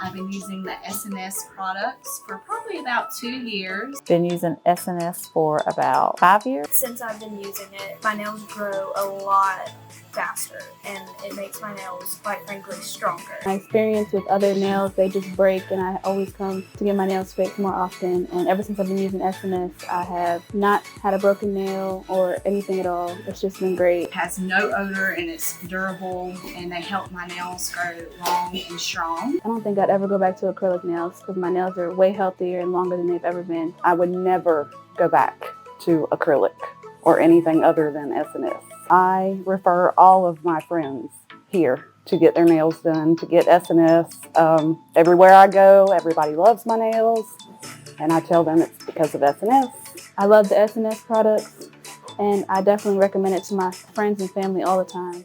I've been using the SNS products for probably about 2 years. Been using SNS for about 5 years. Since I've been using it, my nails grow a lot faster and it makes my nails, quite frankly, stronger. My experience with other nails, they just break, and I always come to get my nails fixed more often. And ever since I've been using SNS, I have not had a broken nail or anything at all. It's just been great. It has no odor and it's durable, and they help my nails grow long and strong. I don't think I'd ever go back to acrylic nails because my nails are way healthier and longer than they've ever been. I would never go back to acrylic or anything other than SNS. I refer all of my friends here to get their nails done, to get SNS. Everywhere I go, everybody loves my nails, and I tell them it's because of SNS. I love the SNS products, and I definitely recommend it to my friends and family all the time.